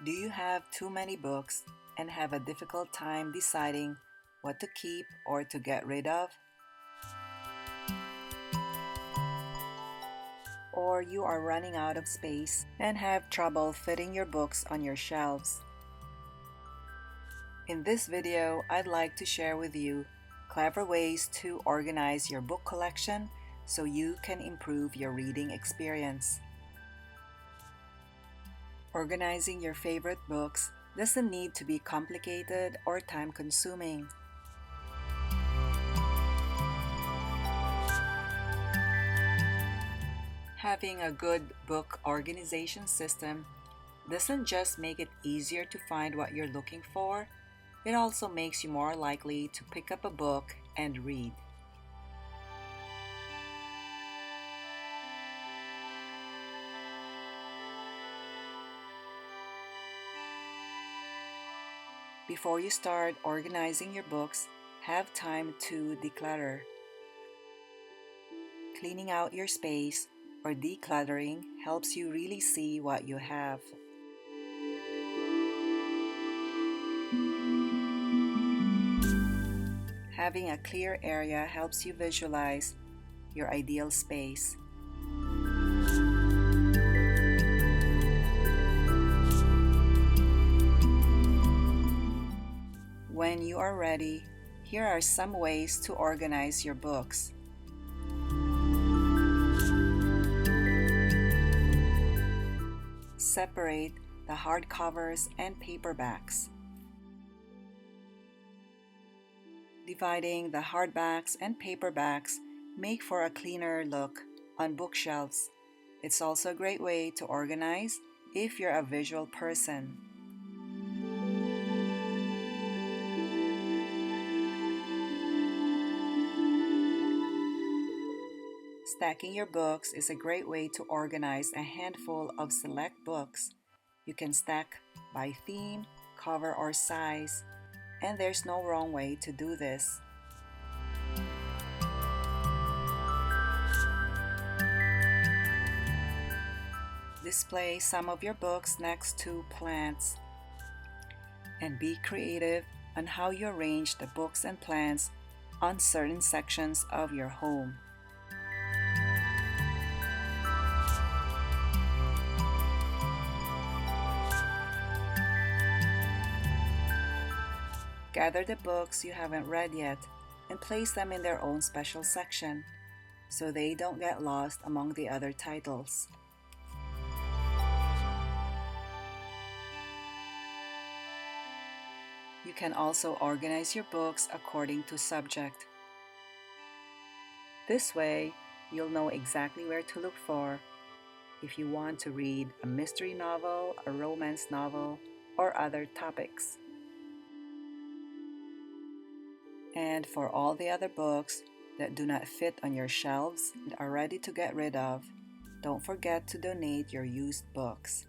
Do you have too many books and have a difficult time deciding what to keep or to get rid of? Or you are running out of space and have trouble fitting your books on your shelves? In this video, I'd like to share with you clever ways to organize your book collection so you can improve your reading experience. Organizing your favorite books doesn't need to be complicated or time-consuming. Having a good book organization system doesn't just make it easier to find what you're looking for, it also makes you more likely to pick up a book and read. Before you start organizing your books, have time to declutter. Cleaning out your space or decluttering helps you really see what you have. Having a clear area helps you visualize your ideal space. When you are ready, here are some ways to organize your books. Separate the hardcovers and paperbacks. Dividing the hardbacks and paperbacks make for a cleaner look on bookshelves. It's also a great way to organize if you're a visual person. Stacking your books is a great way to organize a handful of select books. You can stack by theme, cover, or size, and there's no wrong way to do this. Display some of your books next to plants and be creative on how you arrange the books and plants on certain sections of your home. Gather the books you haven't read yet and place them in their own special section so they don't get lost among the other titles. You can also organize your books according to subject. This way, you'll know exactly where to look for if you want to read a mystery novel, a romance novel, or other topics. And for all the other books that do not fit on your shelves and are ready to get rid of, don't forget to donate your used books.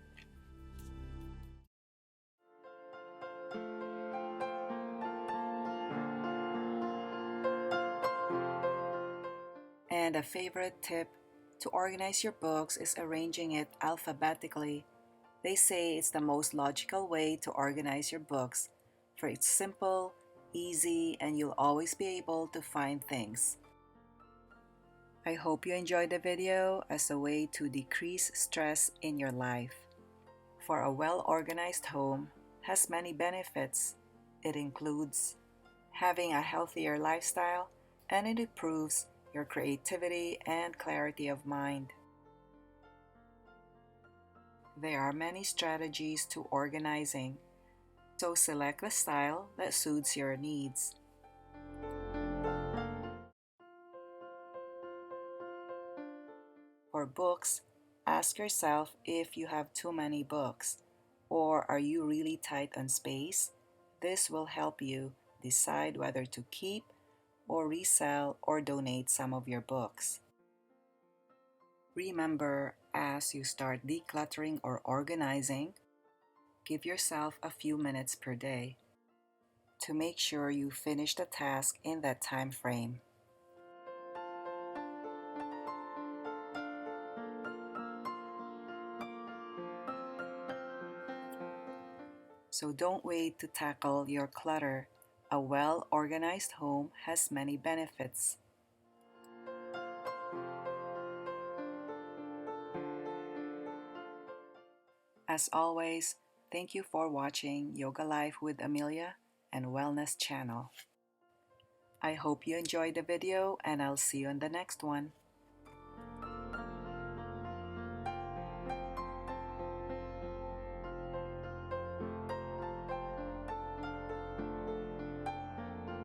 And a favorite tip to organize your books is arranging it alphabetically. They say it's the most logical way to organize your books, for it's simple, easy, and you'll always be able to find things. I hope you enjoyed the video as a way to decrease stress in your life. For a well-organized home has many benefits. It includes having a healthier lifestyle, and it improves your creativity and clarity of mind. There are many strategies to organizing, so select the style that suits your needs. For books, ask yourself if you have too many books, or are you really tight on space? This will help you decide whether to keep or resell or donate some of your books. Remember, as you start decluttering or organizing, give yourself a few minutes per day to make sure you finish the task in that time frame. So don't wait to tackle your clutter. A well-organized home has many benefits. As always, thank you for watching Yoga Life with Amelia and Wellness channel. I hope you enjoyed the video and I'll see you in the next one.